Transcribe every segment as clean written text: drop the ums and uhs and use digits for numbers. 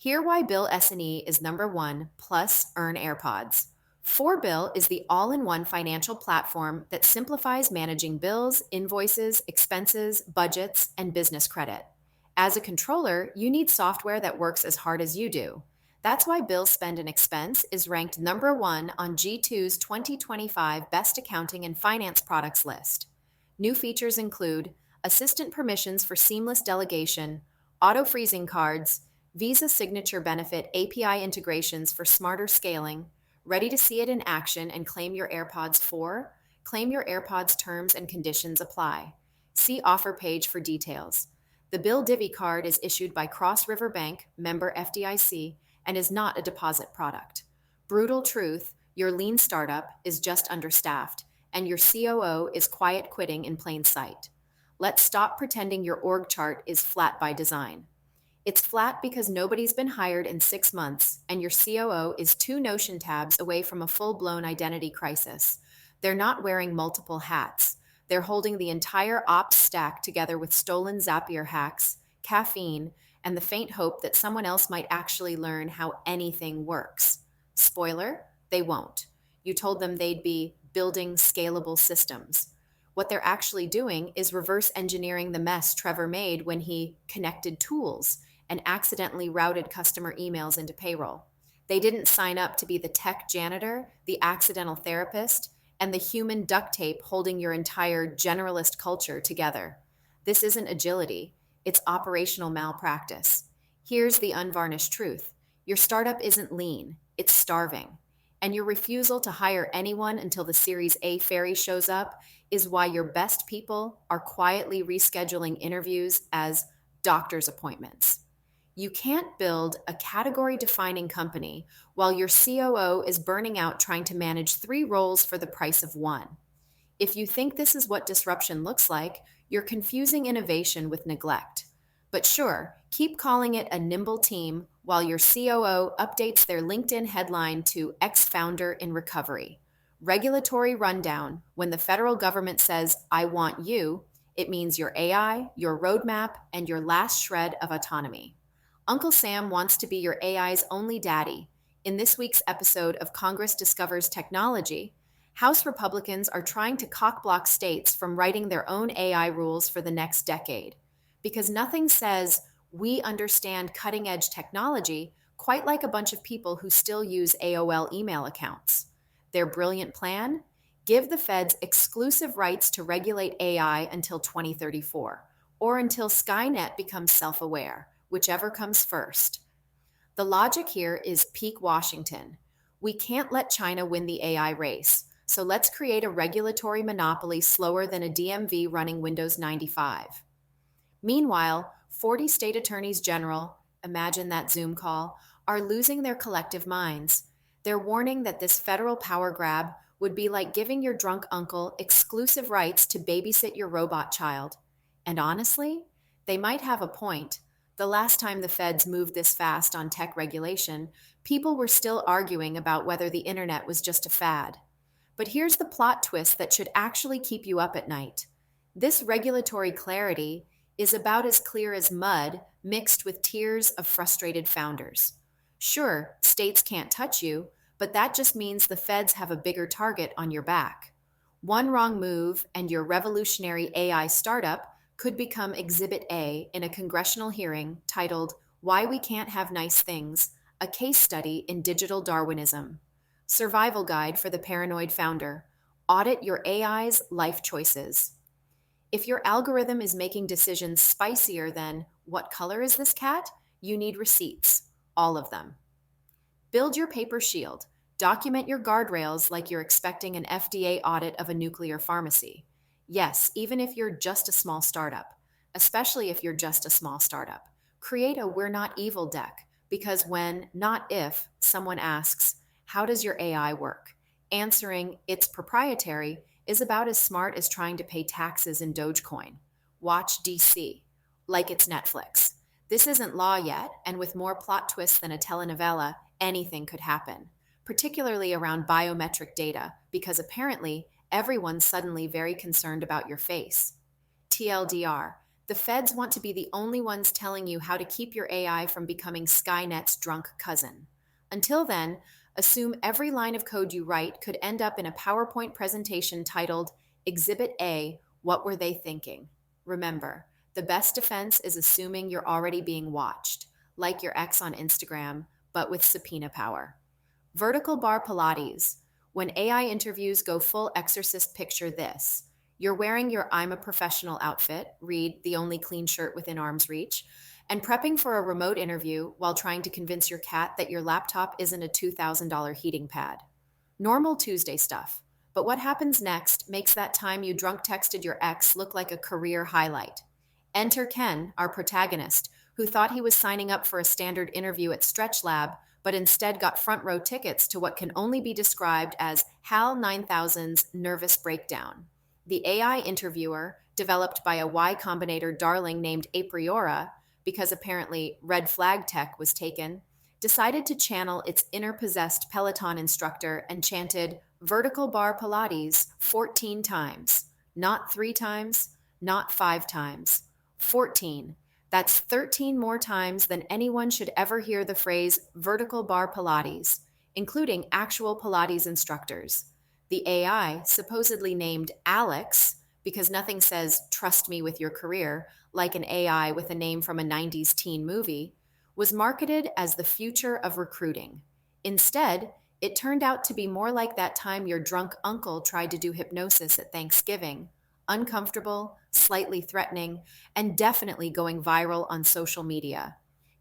Hear why Bill S&E is number one, plus earn AirPods. 4Bill is the all-in-one financial platform that simplifies managing bills, invoices, expenses, budgets, and business credit. As a controller, you need software that works as hard as you do. That's why Bill Spend and Expense is ranked number one on G2's 2025 Best Accounting and Finance Products list. New features include assistant permissions for seamless delegation, auto freezing cards, Visa Signature Benefit API integrations for smarter scaling. Ready to see it in action and claim your AirPods 4? Claim your AirPods terms and conditions apply. See offer page for details. The Bill Divvy card is issued by Cross River Bank, member FDIC, and is not a deposit product. Brutal truth, your lean startup is just understaffed, and your COO is quiet quitting in plain sight. Let's stop pretending your org chart is flat by design. It's flat because nobody's been hired in 6 months, and your COO is two Notion tabs away from a full-blown identity crisis. They're not wearing multiple hats. They're holding the entire ops stack together with stolen Zapier hacks, caffeine, and the faint hope that someone else might actually learn how anything works. Spoiler, they won't. You told them they'd be building scalable systems. What they're actually doing is reverse engineering the mess Trevor made when he connected tools and accidentally routed customer emails into payroll. They didn't sign up to be the tech janitor, the accidental therapist, and the human duct tape holding your entire generalist culture together. This isn't agility, it's operational malpractice. Here's the unvarnished truth. Your startup isn't lean, it's starving. And your refusal to hire anyone until the Series A ferry shows up is why your best people are quietly rescheduling interviews as doctor's appointments. You can't build a category defining company while your COO is burning out trying to manage three roles for the price of one. If you think this is what disruption looks like, you're confusing innovation with neglect. But sure, keep calling it a nimble team while your COO updates their LinkedIn headline to ex-founder in recovery. Regulatory rundown: when the federal government says, I want you, it means your AI, your roadmap, and your last shred of autonomy. Uncle Sam wants to be your AI's only daddy. In this week's episode of Congress Discovers Technology, House Republicans are trying to cockblock states from writing their own AI rules for the next decade. Because nothing says, we understand cutting edge technology quite like a bunch of people who still use AOL email accounts. Their brilliant plan? Give the feds exclusive rights to regulate AI until 2034, or until Skynet becomes self-aware, whichever comes first. The logic here is peak Washington. We can't let China win the AI race, so let's create a regulatory monopoly slower than a DMV running Windows 95. Meanwhile, 40 state attorneys general, imagine that Zoom call, are losing their collective minds. They're warning that this federal power grab would be like giving your drunk uncle exclusive rights to babysit your robot child. And honestly, they might have a point. The last time the feds moved this fast on tech regulation, people were still arguing about whether the internet was just a fad. But here's the plot twist that should actually keep you up at night. This regulatory clarity is about as clear as mud mixed with tears of frustrated founders. Sure, states can't touch you, but that just means the feds have a bigger target on your back. One wrong move and your revolutionary AI startup could become Exhibit A in a congressional hearing titled Why We Can't Have Nice Things, a Case Study in Digital Darwinism. Survival Guide for the Paranoid Founder. Audit your AI's life choices. If your algorithm is making decisions spicier than, what color is this cat? You need receipts. All of them. Build your paper shield. Document your guardrails like you're expecting an FDA audit of a nuclear pharmacy. Yes, even if you're just a small startup, especially if you're just a small startup, create a We're Not Evil deck, because when, not if, someone asks, how does your AI work? Answering, it's proprietary, is about as smart as trying to pay taxes in Dogecoin. Watch DC, like it's Netflix. This isn't law yet, and with more plot twists than a telenovela, anything could happen, particularly around biometric data, because apparently everyone's suddenly very concerned about your face. TLDR, the The feds want to be the only ones telling you how to keep your AI from becoming Skynet's drunk cousin. Until then, assume every line of code you write could end up in a PowerPoint presentation titled Exhibit A: What Were They Thinking? Remember, the best defense is assuming you're already being watched, like your ex on Instagram, but with subpoena power. Vertical bar Pilates. When AI interviews go full exorcist, picture this. You're wearing your I'm a professional outfit, read the only clean shirt within arm's reach, and prepping for a remote interview while trying to convince your cat that your laptop isn't a $2,000 heating pad. Normal Tuesday stuff. But what happens next makes that time you drunk texted your ex look like a career highlight. Enter Ken, our protagonist, who thought he was signing up for a standard interview at Stretch Lab, but instead got front row tickets to what can only be described as HAL 9000's nervous breakdown. The AI interviewer, developed by a Y Combinator darling named Apriora, because apparently red flag tech was taken, decided to channel its inner possessed Peloton instructor and chanted vertical bar Pilates 14 times. Not 3 times, not 5 times. 14. That's 13 more times than anyone should ever hear the phrase vertical bar Pilates, including actual Pilates instructors. The AI, supposedly named Alex, because nothing says trust me with your career like an AI with a name from a 90s teen movie, was marketed as the future of recruiting. Instead, it turned out to be more like that time your drunk uncle tried to do hypnosis at Thanksgiving: uncomfortable, slightly threatening, and definitely going viral on social media.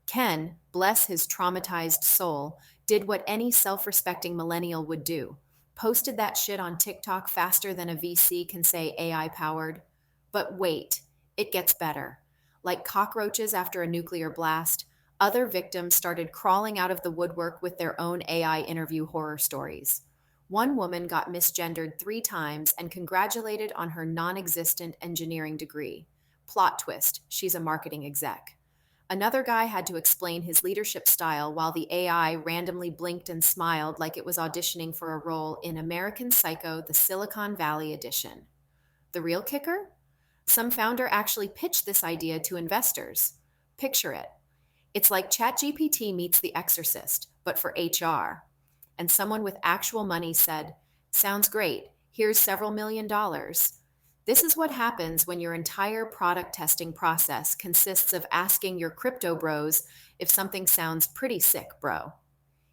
Ken, bless his traumatized soul, did what any self respecting millennial would do: posted that shit on TikTok faster than a VC can say AI powered. But wait, it gets better. Like cockroaches after a nuclear blast, other victims started crawling out of the woodwork with their own AI interview horror stories. One woman got misgendered 3 times and congratulated on her non existent engineering degree. Plot twist: she's a marketing exec. Another guy had to explain his leadership style while the AI randomly blinked and smiled like it was auditioning for a role in American Psycho: The Silicon Valley Edition. The real kicker? Some founder actually pitched this idea to investors. Picture it. It's like ChatGPT meets The Exorcist, but for HR. And someone with actual money said, sounds great, here's several $1 million. This is what happens when your entire product testing process consists of asking your crypto bros if something sounds pretty sick, bro.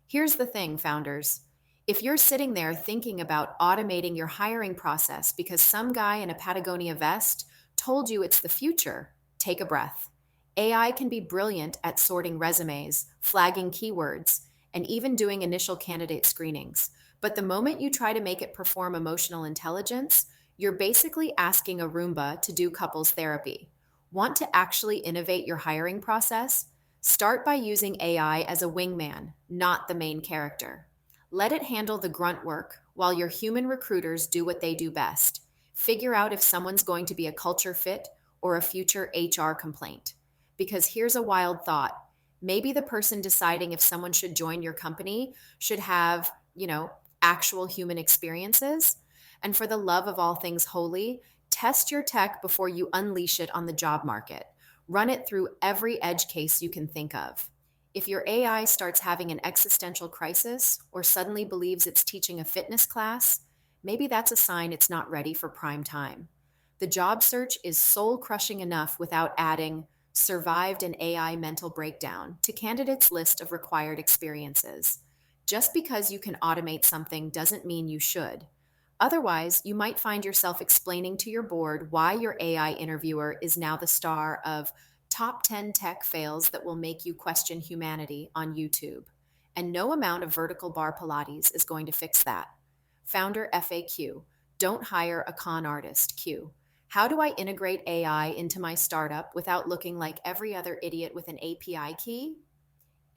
Here's the thing, founders. If you're sitting there thinking about automating your hiring process because some guy in a Patagonia vest told you it's the future, take a breath. AI can be brilliant at sorting resumes, flagging keywords, and even doing initial candidate screenings. But the moment you try to make it perform emotional intelligence, you're basically asking a Roomba to do couples therapy. Want to actually innovate your hiring process? Start by using AI as a wingman, not the main character. Let it handle the grunt work while your human recruiters do what they do best: figure out if someone's going to be a culture fit or a future HR complaint. Because here's a wild thought: maybe the person deciding if someone should join your company should have, actual human experiences. And for the love of all things holy, test your tech before you unleash it on the job market. Run it through every edge case you can think of. If your AI starts having an existential crisis or suddenly believes it's teaching a fitness class, maybe that's a sign it's not ready for prime time. The job search is soul crushing enough without adding survived an AI mental breakdown to candidates' list of required experiences. Just because you can automate something doesn't mean you should. Otherwise, you might find yourself explaining to your board why your AI interviewer is now the star of Top 10 Tech Fails That Will Make You Question Humanity on YouTube. And no amount of vertical bar Pilates is going to fix that. Founder FAQ: don't hire a con artist. Q: how do I integrate AI into my startup without looking like every other idiot with an API key?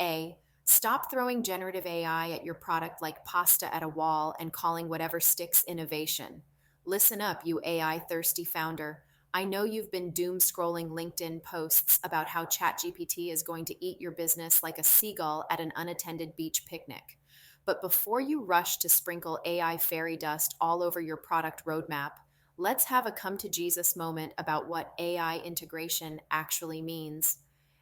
A: stop throwing generative AI at your product like pasta at a wall and calling whatever sticks innovation. Listen up, you AI thirsty founder. I know you've been doom scrolling LinkedIn posts about how ChatGPT is going to eat your business like a seagull at an unattended beach picnic. But before you rush to sprinkle AI fairy dust all over your product roadmap, Let's have a come to Jesus moment about what AI integration actually means.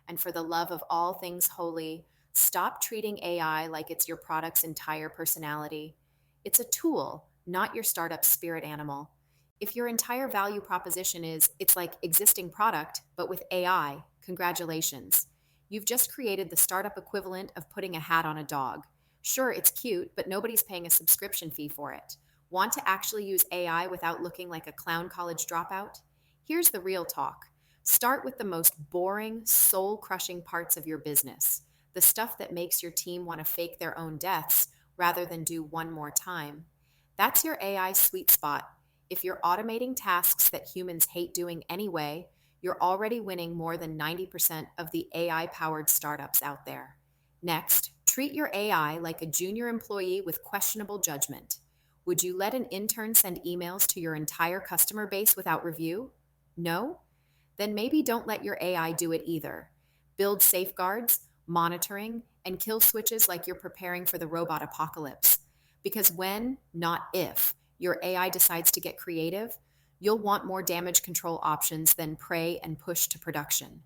And for the love of all things holy, stop treating AI like it's your product's entire personality. It's a tool, not your startup spirit animal. If your entire value proposition is it's like existing product, but with AI, congratulations. You've just created the startup equivalent of putting a hat on a dog. Sure, it's cute, but nobody's paying a subscription fee for it. Want to actually use AI without looking like a clown college dropout? Here's the real talk. Start with the most boring, soul crushing parts of your business, the stuff that makes your team want to fake their own deaths rather than do one more time. That's your AI sweet spot. If you're automating tasks that humans hate doing anyway, you're already winning more than 90% of the AI powered startups out there. Next, treat your AI like a junior employee with questionable judgment. Would you let an intern send emails to your entire customer base without review? No? Then maybe don't let your AI do it either. Build safeguards, monitoring, and kill switches like you're preparing for the robot apocalypse. Because when, not if, your AI decides to get creative, you'll want more damage control options than pray and push to production.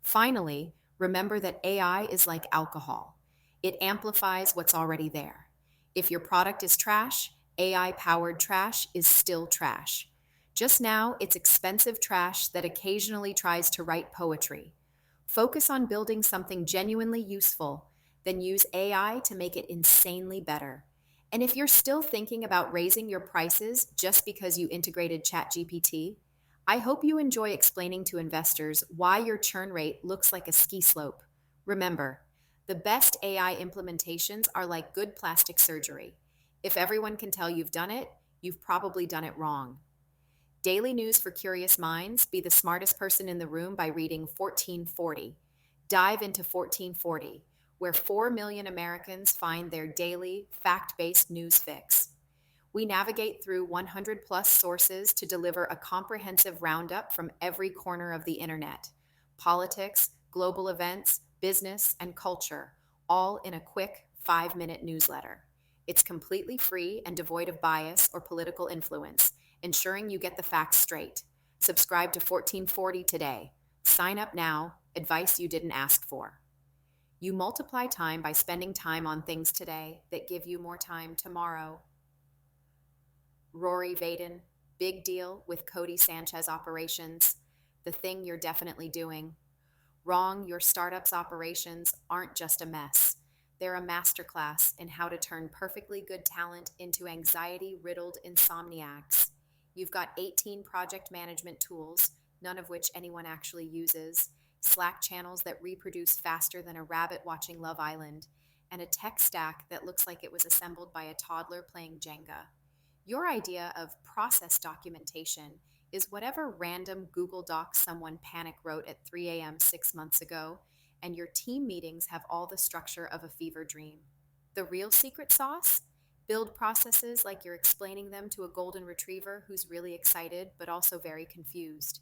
Finally, remember that AI is like alcohol. It amplifies what's already there. If your product is trash, AI powered trash is still trash. Just now, it's expensive trash that occasionally tries to write poetry. Focus on building something genuinely useful, then use AI to make it insanely better. And if you're still thinking about raising your prices just because you integrated ChatGPT, I hope you enjoy explaining to investors why your churn rate looks like a ski slope. Remember, the best AI implementations are like good plastic surgery. If everyone can tell you've done it, you've probably done it wrong. Daily news for curious minds: be the smartest person in the room by reading 1440. Dive into 1440, where 4 million Americans find their daily, fact based news fix. We navigate through 100 plus sources to deliver a comprehensive roundup from every corner of the internet: politics, global events, business, and culture, all in a quick 5-minute newsletter. It's completely free and devoid of bias or political influence, ensuring you get the facts straight. Subscribe to 1440 today. Sign up now, advice you didn't ask for. You multiply time by spending time on things today that give you more time tomorrow. Rory Vaden, big deal with Cody Sanchez operations, the thing you're definitely doing. Wrong, your startup's operations aren't just a mess. They're a masterclass in how to turn perfectly good talent into anxiety-riddled insomniacs. You've got 18 project management tools, none of which anyone actually uses, Slack channels that reproduce faster than a rabbit watching Love Island, and a tech stack that looks like it was assembled by a toddler playing Jenga. Your idea of process documentation is whatever random Google Doc someone panic wrote at 3 a.m. 6 months ago, and your team meetings have all the structure of a fever dream. The real secret sauce? Build processes like you're explaining them to a golden retriever who's really excited but also very confused.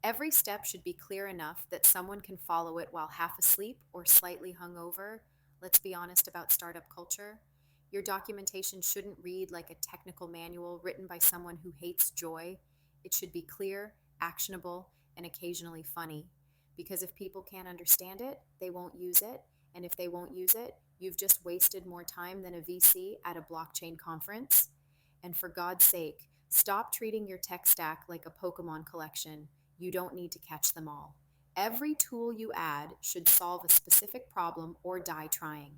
Every step should be clear enough that someone can follow it while half asleep or slightly hungover. Let's be honest about startup culture. Your documentation shouldn't read like a technical manual written by someone who hates joy. It should be clear, actionable, and occasionally funny. Because if people can't understand it, they won't use it. And if they won't use it, you've just wasted more time than a VC at a blockchain conference. And for God's sake, stop treating your tech stack like a Pokemon collection. You don't need to catch them all. Every tool you add should solve a specific problem or die trying.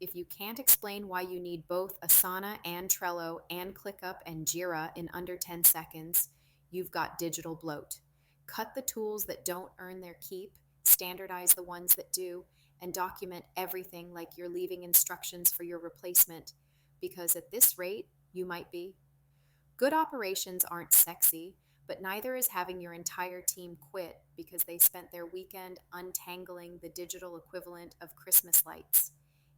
If you can't explain why you need both Asana and Trello and ClickUp and Jira in under 10 seconds, you've got digital bloat. Cut the tools that don't earn their keep, standardize the ones that do, and document everything like you're leaving instructions for your replacement, because at this rate, you might be. Good operations aren't sexy, but neither is having your entire team quit because they spent their weekend untangling the digital equivalent of Christmas lights.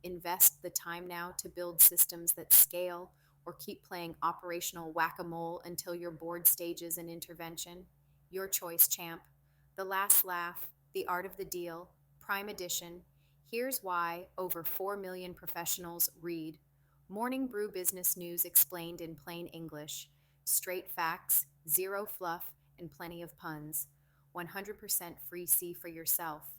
Invest the time now to build systems that scale, or keep playing operational whack-a-mole until your board stages an intervention. Your choice, champ. The Last Laugh, The Art of the Deal, Prime Edition. Here's why over 4 million professionals read. Morning Brew Business News explained in plain English. Straight facts, zero fluff, and plenty of puns. 100% free C for yourself.